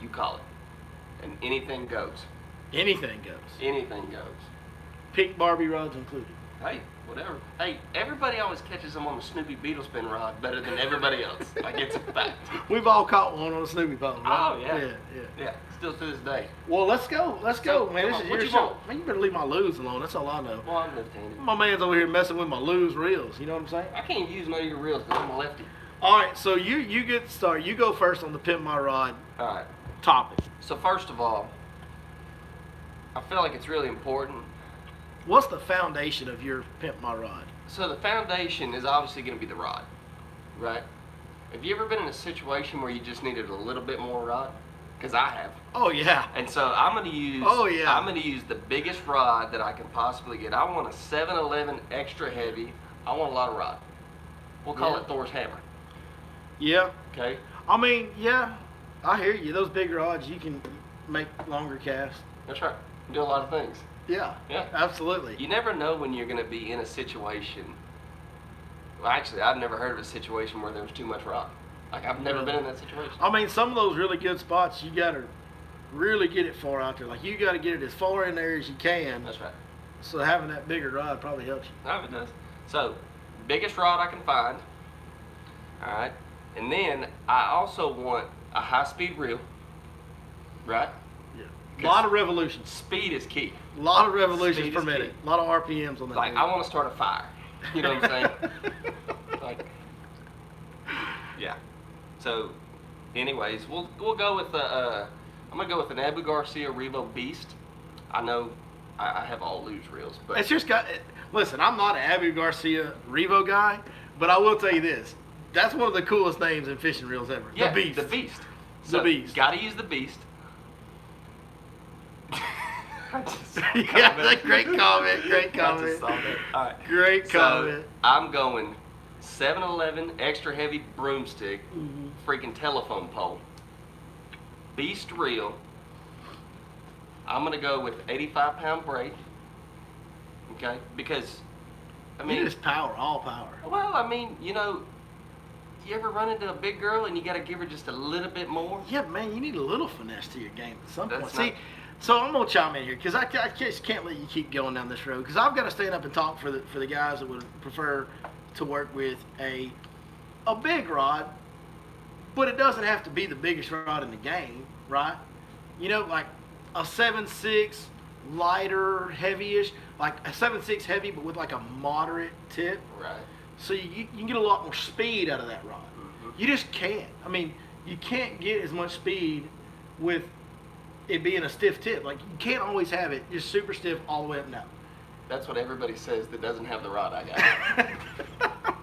you call it. And anything goes. Anything goes. Anything goes. Pink Barbie rods included. Hey, whatever. Hey, everybody always catches them on the Snoopy beetle spin rod better than everybody else. Like, it's a fact. We've all caught one on a Snoopy pole, right? Oh, yeah. Yeah. Yeah, still to this day. Well, let's go. Let's go, So, man. come This on, is what your you show. want? Man, you better leave my lures alone. That's all I know. Well, I'm left-handed. My man's over here messing with my lures reels. You know what I'm saying? I can't use none of your reels because I'm a lefty. All right, so you get started. You go first on the Pimp My Rod All right. topic. So first of all, I feel like it's really important. What's the foundation of your Pimp My Rod? So the foundation is obviously going to be the rod, right? Have you ever been in a situation where you just needed a little bit more rod? Because I have. Oh yeah. And so I'm going to use. Oh, yeah. I'm going to use the biggest rod that I can possibly get. I want a 7-Eleven extra heavy. I want a lot of rod. We'll call Yeah. it Thor's hammer. Yeah. Okay. I mean, yeah. I hear you. Those big rods, you can make longer casts. That's right. Do a lot of things. Yeah. Yeah. Absolutely. You never know when you're going to be in a situation. Well, actually, I've never heard of a situation where there was too much rod. Like, I've never been in that situation. I mean, some of those really good spots, you got to really get it far out there. Like, you got to get it as far in there as you can. That's right. So having that bigger rod probably helps you. No, it does. So, biggest rod I can find. All right. And then I also want a high-speed reel. Right? Yeah. A lot of revolutions. Speed is key. A lot of revolutions Speed per is minute. key. A lot of RPMs on that. Like, thing. I want to start a fire. You know what I'm saying? Like, yeah. So, anyways, we'll go with I'm gonna go with an Abu Garcia Revo Beast. I know I have all luge reels, but It's just got. Listen, I'm not an Abu Garcia Revo guy, but I will tell you this: that's one of the coolest names in fishing reels ever. yeah, The Beast. The Beast. The So, Beast. Got to use the Beast. Yeah, that's a great comment. Great I just comment. saw that. All right. Great comment. So, I'm going 7-Eleven extra heavy broomstick, freaking telephone pole, Beast reel. I'm gonna go with 85-pound braid. Okay, because I mean, You just power, all power. well, I mean, you know, you ever run into a big girl and you got to give her just a little bit more? Yeah, man, you need a little finesse to your game at some point. That's See, not- so I'm gonna chime in here because I just can't let you keep going down this road because I've got to stand up and talk for the guys that would prefer to work with a big rod, but it doesn't have to be the biggest rod in the game, right? You know, like a 7.6 lighter, heavy-ish, like a 7.6 heavy, but with like a moderate tip. Right. So you can get a lot more speed out of that rod. You just can't. I mean, you can't get as much speed with it being a stiff tip. Like, you can't always have it just super stiff all the way up and down. That's what everybody says that doesn't have the rod I got.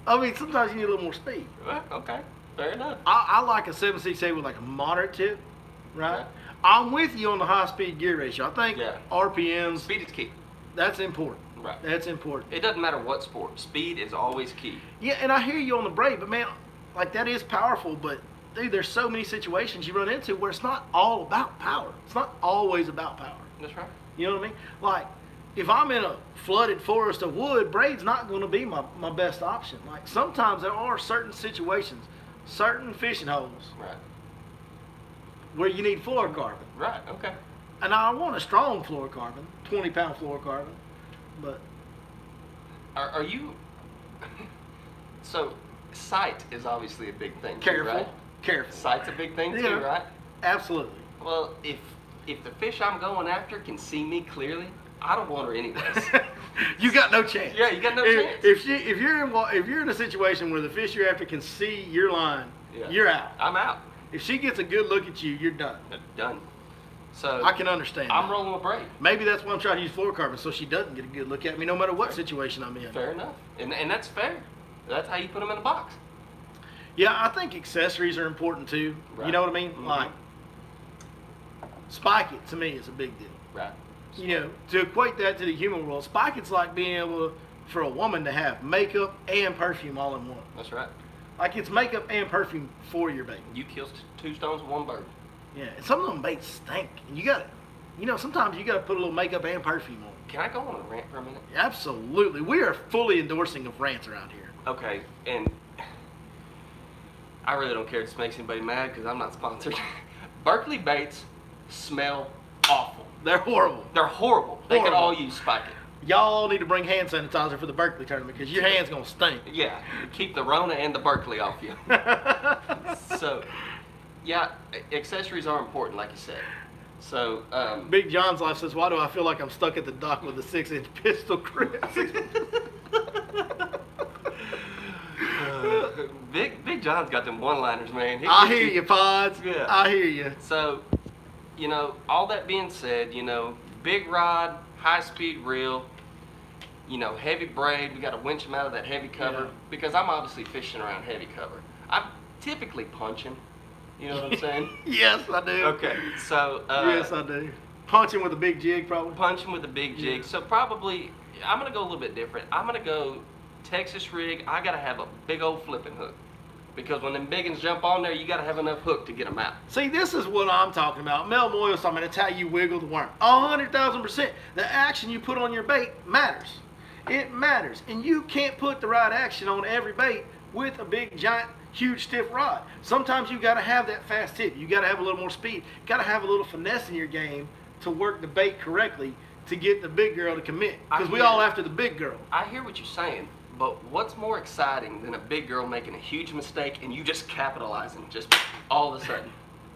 I mean, sometimes you need a little more speed. Well, okay, fair enough. I like a 7.6 heavy with like a moderate tip, right? Yeah. I'm with you on the high speed gear ratio. I think Yeah. RPMs, Speed is key. that's important. Right. That's important. It doesn't matter what sport. Speed is always key. Yeah, and I hear you on the braid, but man, like that is powerful, but dude, there's so many situations you run into where it's not all about power. It's not always about power. That's right. You know what I mean? Like, if I'm in a flooded forest of wood, braid's not going to be my best option. Like, sometimes there are certain situations, certain fishing holes Right. where you need fluorocarbon. Right. Okay. And I want a strong fluorocarbon, 20-pound fluorocarbon, but Are you? So, sight is obviously a big thing. careful, Too, right? careful. Sight's a big thing too, Yeah. right? Absolutely. Well, if the fish I'm going after can see me clearly, I don't want her anyways. You got no chance. Yeah, you got no chance. If you're in a situation where the fish you're after can see your line, Yeah. you're out. I'm out. If she gets a good look at you, you're done. Done. So I can understand. I'm that. rolling with braid. Maybe that's why I'm trying to use fluorocarbon, so she doesn't get a good look at me, no matter what situation I'm in. Fair enough, and that's fair. That's how you put them in a box. Yeah, I think accessories are important too. Right. You know what I mean? Mhm. Like, spike it to me is a big deal. Right. You know, to equate that to the human world, spike it's like being able for a woman to have makeup and perfume all in one. That's right. Like it's makeup and perfume for your baby. You kill two stones with one bird. Yeah, and some of them baits stink, and you got to, you know, sometimes you got to put a little makeup and perfume on. Can I go on a rant for a minute? Absolutely, we are fully endorsing of rants around here. Okay, and I really don't care if this makes anybody mad because I'm not sponsored. Berkeley baits smell awful. They're horrible. They're horrible. They could Horrible. all use Spike It. Y'all need to bring hand sanitizer for the Berkeley tournament because your hands gonna stink. Yeah, keep the Rona and the Berkeley off you. So, yeah, accessories are important, like you said. So, Big John's life says, "Why do I feel like I'm stuck at the dock with a 6-inch pistol grip?" Big John's got them one-liners, man. I hear you, Pods. Yeah. I hear you. So, you know, all that being said, you know, big rod, high-speed reel, you know, heavy braid. We got to winch them out of that heavy cover Yeah. because I'm obviously fishing around heavy cover. I'm typically punching. You know what I'm saying? Yes, I do. Okay, so Yes, I do. Punching with a big jig, probably. punching with a big jig. Yeah. So probably I'm gonna go a little bit different. I'm gonna go Texas rig. I gotta have a big old flipping hook because when them big uns jump on there, you gotta have enough hook to get them out. See, this is what I'm talking about. Mel Moy was talking about, it's how you wiggle the worm. 100,000%. The action you put on your bait matters. It matters. And you can't put the right action on every bait with a big, giant, huge, stiff rod. Sometimes you got to have that fast tip. You got to have a little more speed. You got to have a little finesse in your game to work the bait correctly to get the big girl to commit. Because we all after the big girl. I hear what you're saying, but what's more exciting than a big girl making a huge mistake and you just capitalizing just all of a sudden?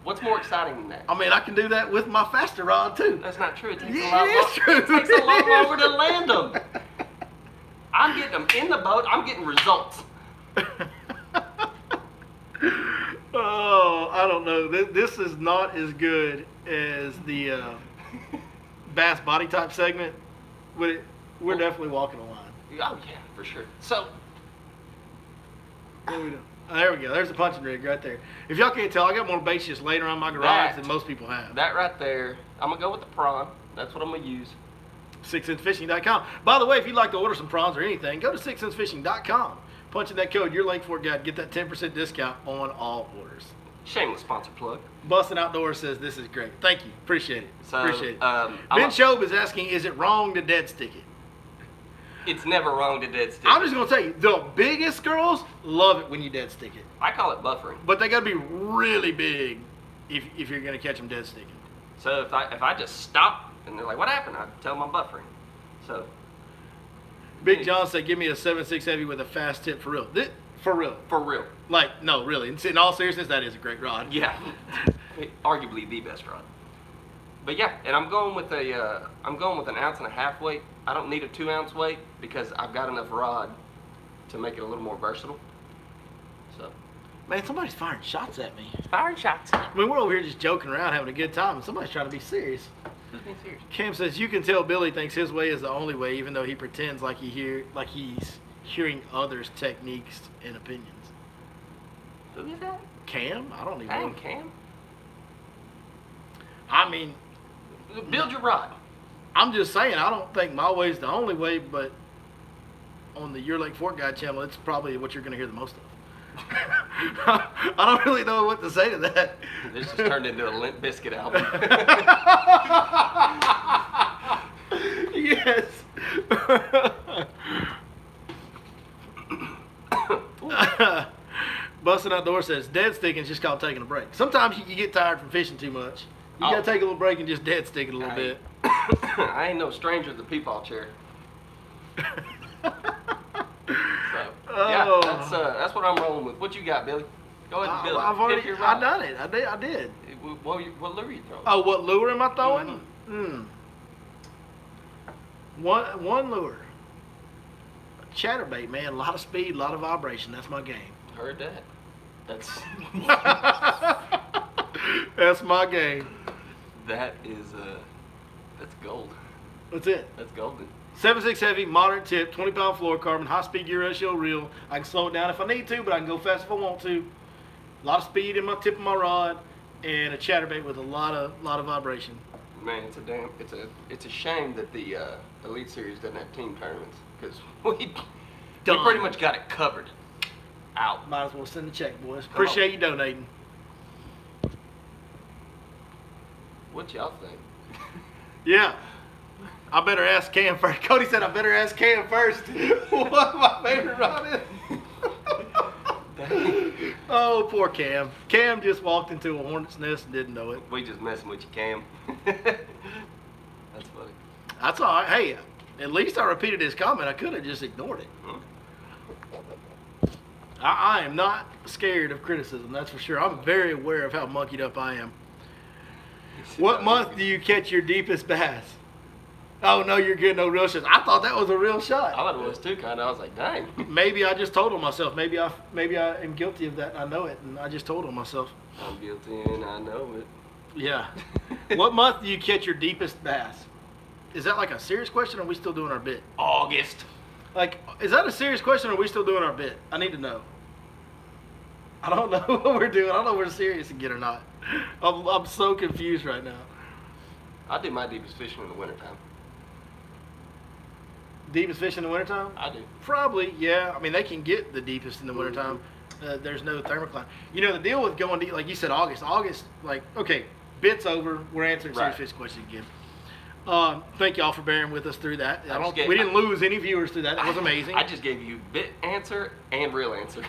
What's more exciting than that? I mean, I can do that with my faster rod too. That's not true. It takes Yeah, a lot it is true. It takes a lot It is longer to land them. I'm getting them in the boat. I'm getting results. Oh, I don't know. This is not as good as the bass body type segment. We're definitely walking a line. Oh yeah, for sure. So What are we doing? Oh, there we go. There's the punching rig right there. If y'all can't tell, I got more baits just laying around my garage than most people have. that right there, I'm gonna go with the prawn. That's what I'm gonna use. 6inchfishing.com. By the way, if you'd like to order some prawns or anything, go to 6inchfishing.com. Punch in that code, your Lake Fork guide, get that 10% discount on all orders. Shameless sponsor plug. Bustin' Outdoors says this is great. Thank you. Appreciate it. So, Appreciate it. I'm Ben a- Shobe is asking, is it wrong to dead stick it? It's never wrong to dead stick. I'm just going to tell you, the biggest girls love it when you dead stick it. I call it buffering. But they got to be really big if you're going to catch them dead sticking. So if I just stop and they're like, "What happened?" I tell them I'm buffering. So Big John said, give me a 7.6 heavy with a fast tip for real. For real. for real, Like, no, really. In all seriousness, that is a great rod. yeah, arguably the best rod. But yeah, and I'm going with an 1.5 ounce weight. I don't need a 2 ounce weight because I've got enough rod to make it a little more versatile. So Man, somebody's firing shots at me. firing shots. I mean, we're over here just joking around, having a good time, and somebody's trying to be serious. Who's being serious? Cam says, you can tell Billy thinks his way is the only way, even though he pretends like he's hearing others' techniques and opinions. Who is that? Cam? I don't even Hey, know. Cam. I mean, Build your rod. I'm just saying, I don't think my way's the only way, but on the Your Lake Fork Guide channel, it's probably what you're going to hear the most of. I don't really know what to say to that. This just turned into a Limp Bizkit album. Yes. Busting Outdoors says dead sticking is just called taking a break. Sometimes you get tired from fishing too much. You gotta take a little break and just dead stick it a little bit. I ain't no stranger to the peepaw chair. Yeah, that's what I'm rolling with. What you got, Billy? Go ahead and build it. I done it. I did. What lure you throwing? Oh, what lure am I throwing? One lure. Chatterbait, man. A lot of speed, a lot of vibration. That's my game. Heard that. That's that's my game. That is that's gold. That's it. That's golden. 7.6 heavy, moderate tip, 20-pound fluorocarbon, high-speed gear ratio reel. I can slow it down if I need to, but I can go fast if I want to. A lot of speed in my tip of my rod, and a chatterbait with a lot of vibration. Man, it's a shame that the Elite Series doesn't have team tournaments, because we pretty much got it covered. Out. Might as well send the check, boys. Appreciate you donating. What y'all think? Yeah. I better ask Cam first. Cody said I better ask Cam first. What my favorite rod is. Oh, poor Cam. Cam just walked into a hornet's nest and didn't know it. We just messing with you, Cam. That's funny. That's all right. Hey, at least I repeated his comment. I could have just ignored it. I am not scared of criticism, that's for sure. I'm very aware of how monkeyed up I am. What month do you catch your deepest bass? Oh, no, you're good. No real shots. I thought that was a real shot. I thought it was too, kind of. I was like, dang. Maybe I just told on myself. Maybe I am guilty of that. I know it, and I just told on myself. I'm guilty, and I know it. Yeah. What month do you catch your deepest bass? Is that like a serious question, or are we still doing our bit? August. Like, is that a serious question, or are we still doing our bit? I need to know. I don't know what we're doing. I don't know if we're serious again or not. I'm so confused right now. I do my deepest fishing in the wintertime. Deepest fish in the wintertime? I do. Probably, yeah. I mean, they can get the deepest in the wintertime. There's no thermocline. You know, the deal with going deep, like you said, August, like, okay, bit's over. We're answering serious fish questions again. Thank y'all for bearing with us through that. We didn't lose any viewers through that. That was amazing. I just gave you bit answer and real answer.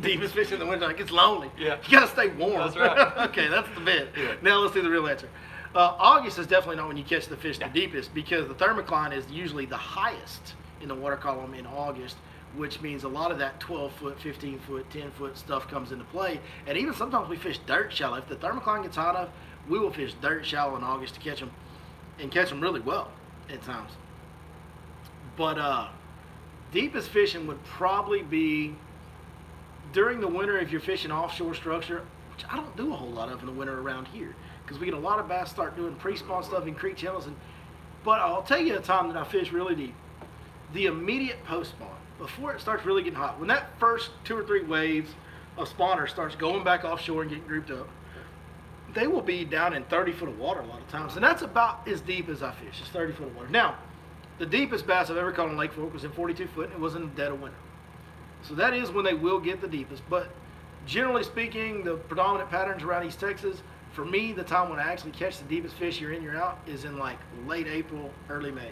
Deepest fish in the winter, like it's lonely. Yeah. You gotta stay warm. That's right. Okay, that's the bit. Yeah. Now let's do the real answer. August is definitely not when you catch the fish the deepest, because the thermocline is usually the highest in the water column in August, which means a lot of that 12-foot, 15-foot, 10-foot stuff comes into play. And even sometimes we fish dirt shallow. If the thermocline gets high enough, we will fish dirt shallow in August to catch them, and catch them really well at times. But deepest fishing would probably be during the winter if you're fishing offshore structure, which I don't do a whole lot of in the winter around here, because we get a lot of bass start doing pre-spawn stuff in creek channels. But I'll tell you a time that I fish really deep. The immediate post-spawn, before it starts really getting hot, when that first 2 or 3 waves of spawner starts going back offshore and getting grouped up, they will be down in 30 foot of water a lot of times. And that's about as deep as I fish, is 30 foot of water. Now, the deepest bass I've ever caught in Lake Fork was in 42 foot, and it was in the dead of winter. So that is when they will get the deepest. But generally speaking, the predominant patterns around East Texas, for me, the time when I actually catch the deepest fish year in, year out, is in like late April, early May.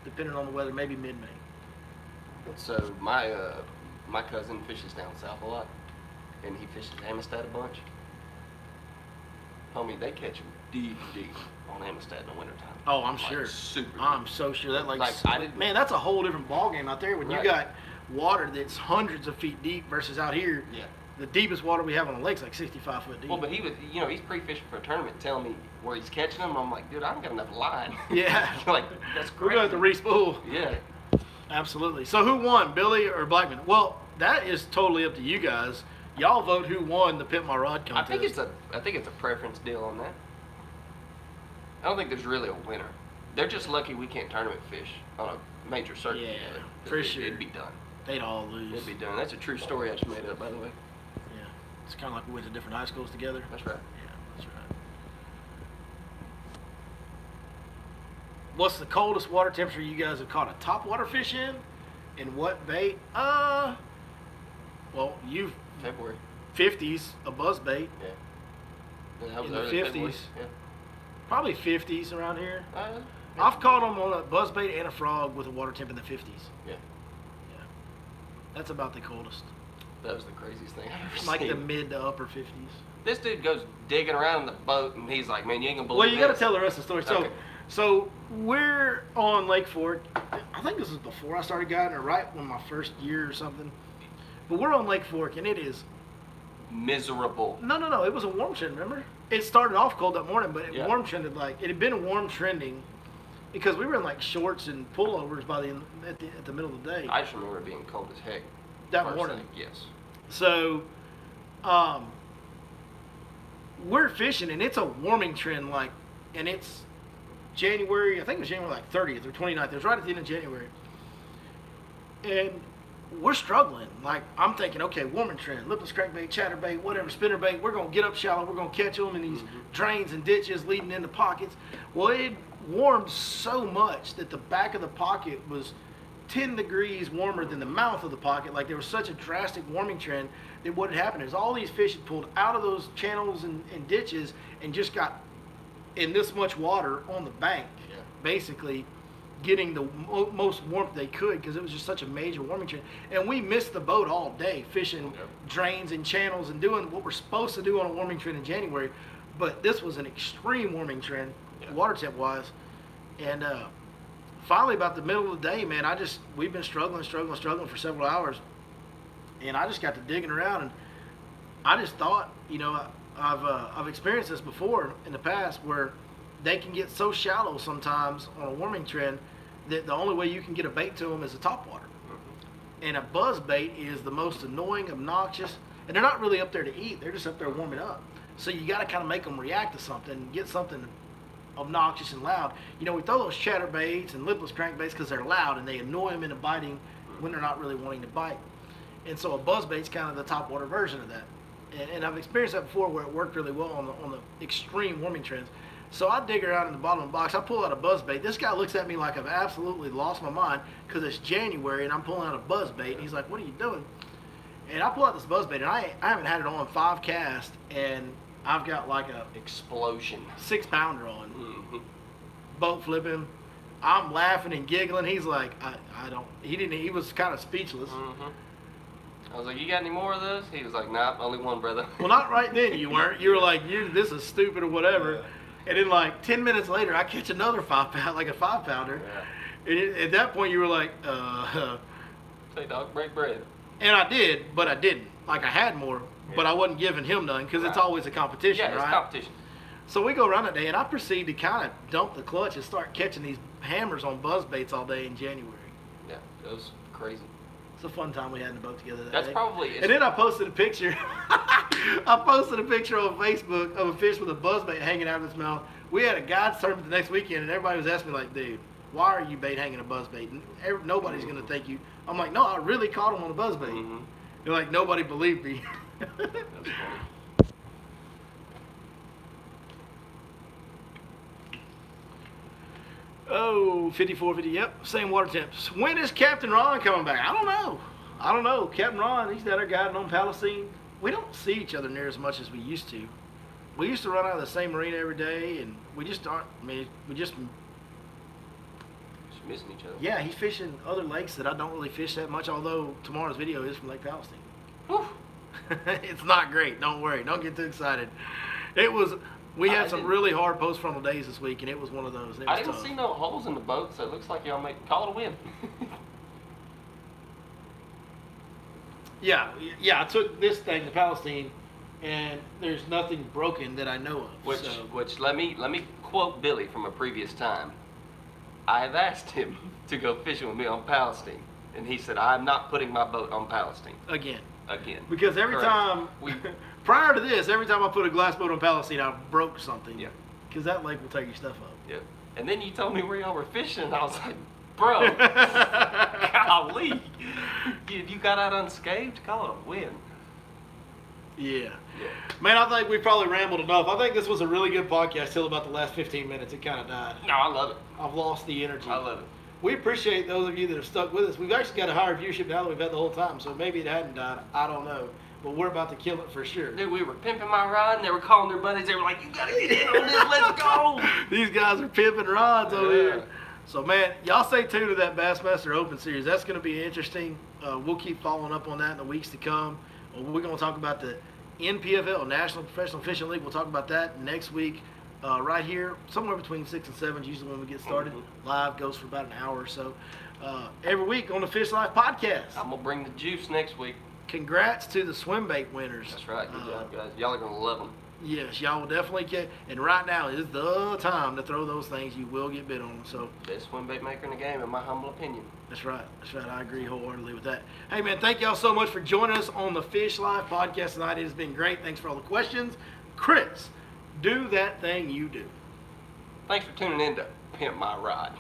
Depending on the weather, maybe mid-May. So my cousin fishes down south a lot, and he fishes Amistad a bunch. Homie, they catch them deep on Amistad in the wintertime. Oh, I'm like, sure. Super deep. I'm so sure that man, that's a whole different ballgame out there when you got water that's hundreds of feet deep versus out here. Yeah. The deepest water we have on the lake's like 65 foot deep. Well, but he was, he's pre-fishing for a tournament, telling me where he's catching them. I'm like, dude, I don't got enough line. Yeah. Like, that's crazy. We're going to have to re-spool. Yeah. Absolutely. So who won, Billy or Blackman? Well, that is totally up to you guys. Y'all vote who won the Pimp My Rod contest. I think it's a preference deal on that. I don't think there's really a winner. They're just lucky we can't tournament fish on a major circuit together. For sure. It'd be done. They'd all lose. It'd be done. That's a true story I just made up, by the way. Yeah. It's kind of like we went to different high schools together. That's right. Yeah, that's right. What's the coldest water temperature you guys have caught a topwater fish in? And what bait? Well, you've February. 50s, a buzz bait. Yeah. That was In the early February. 50s. Yeah. Probably 50s around here. Yeah. I've caught them on a buzz bait and a frog with a water temp in the 50s. Yeah. Yeah. That's about the coldest. That was the craziest thing I've ever Like seen. the mid to upper 50s. This dude goes digging around in the boat, and he's like, "Man, you ain't gonna believe Well, you got to this." tell the rest of the story. So, Okay. so we're on Lake Fork. I think this is before I started guiding, or right when my first year or something. But we're on Lake Fork, and it is Miserable. no. It was a warm trend. Remember, it started off cold that morning, but it Yeah. warm trended like it had been warm trending because we were in like shorts and pullovers by the at the middle of the day I just remember it being cold as heck. that first morning. thing, yes. So, we're fishing, and it's a warming trend, like, and it's January, I think it was January like 30th or 29th. It was right at the end of January. And we're struggling. Like, I'm thinking, okay, warming trend, lipless crankbait, chatterbait, whatever, spinnerbait. We're going to get up shallow. We're going to catch them in these drains and ditches leading into pockets. Well, it warmed so much that the back of the pocket was 10 degrees warmer than the mouth of the pocket. Like, there was such a drastic warming trend that what had happened is all these fish had pulled out of those channels and ditches and just got in this much water on the bank, basically getting the most warmth they could because it was just such a major warming trend. And we missed the boat all day fishing drains and channels and doing what we're supposed to do on a warming trend in January. But this was an extreme warming trend, water temp wise. And finally, about the middle of the day, man, we've been struggling for several hours. And I just got to digging around, and I just thought, you know, I've experienced this before in the past where they can get so shallow sometimes on a warming trend that the only way you can get a bait to them is a topwater. And a buzz bait is the most annoying, obnoxious, and they're not really up there to eat. They're just up there warming up. So you got to kind of make them react to something, get something obnoxious and loud. You know, we throw those chatterbaits and lipless crankbaits because they're loud and they annoy them into biting when they're not really wanting to bite. And so a buzzbait's kind of the topwater version of that. And I've experienced that before where it worked really well on the extreme warming trends. So I dig around in the bottom of the box. I pull out a buzzbait. This guy looks at me like I've absolutely lost my mind because it's January and I'm pulling out a buzzbait. And he's like, "What are you doing?" And I pull out this buzzbait, and I haven't had it on 5 casts, and I've got like a explosion 6-pounder on. Boat flipping. I'm laughing and giggling. He's like, he was kind of speechless. I was like, "You got any more of those?" He was like, "Nah, only one, brother." Well, not right then. You weren't. You were like, "This is stupid" or whatever. And then like 10 minutes later, I catch another 5-pound, like a 5-pounder. And at that point, you were like, Say, dog, break bread. And I did, but I didn't. Like, I had more, but I wasn't giving him none because it's always a competition, Yeah, it's right? competition. So we go around that day, and I proceed to kind of dump the clutch and start catching these hammers on buzzbaits all day in January. Yeah, it was crazy. It's a fun time we had in the boat together that That's day. probably. And then I posted a picture. I posted a picture on Facebook of a fish with a buzzbait hanging out of its mouth. We had a guides tournament the next weekend, and everybody was asking me like, "Dude, why are you bait hanging a buzzbait? Nobody's gonna think you." I'm like, "No, I really caught him on a buzzbait." They're like, "Nobody believed me." That's funny. Oh, 54, yep, same water temps. When is Captain Ron coming back? I don't know. Captain Ron, he's down there guiding on Palestine. We don't see each other near as much as we used to. We used to run out of the same marina every day, and we just aren't, Just missing each other. yeah, he's fishing other lakes that I don't really fish that much, although tomorrow's video is from Lake Palestine. Whew. It's not great, don't worry, don't get too excited. We had some really hard post-frontal days this week, and it was one of those. I didn't see no holes in the boat, so it looks like y'all call it a win. Yeah, I took this thing to Palestine, and there's nothing broken that I know of. Which let me quote Billy from a previous time. I have asked him to go fishing with me on Palestine, and he said, "I'm not putting my boat on Palestine Again. Because every time, prior to this, every time I put a glass boat on Palestine, I broke something. Yeah. Because that lake will tear your stuff up. Yeah. And then you told me where y'all were fishing, and I was like, "Bro, golly, you got out unscathed? Call it a win." Yeah. Man, I think we probably rambled enough. I think this was a really good podcast till about the last 15 minutes. It kind of died. No, I love it. I've lost the energy. I love it. We appreciate those of you that have stuck with us. We've actually got a higher viewership now than we've had the whole time, so maybe it hadn't died. I don't know. But we're about to kill it for sure. Dude, we were pimping my rod, and they were calling their buddies. They were like, you got to get in on this. Let's go. These guys are pimping rods over here. So, man, y'all stay tuned to that Bassmaster Open series. That's going to be interesting. We'll keep following up on that in the weeks to come. We're going to talk about the NPFL, National Professional Fishing League. We'll talk about that next week right here, somewhere between 6 and 7 is usually when we get started. Live goes for about an hour or so. Every week on the Fish Life Podcast. I'm going to bring the juice next week. Congrats to the Swimbait winners. That's right. Good job, guys. Y'all are going to love them. Yes, y'all will definitely get. And right now is the time to throw those things. You will get bit on them. So best swim bait maker in the game, in my humble opinion. That's right. That's right. I agree wholeheartedly with that. Hey, man, thank y'all so much for joining us on the Fish Life Podcast tonight. It has been great. Thanks for all the questions. Chris, do that thing you do. Thanks for tuning in to Pimp My Ride.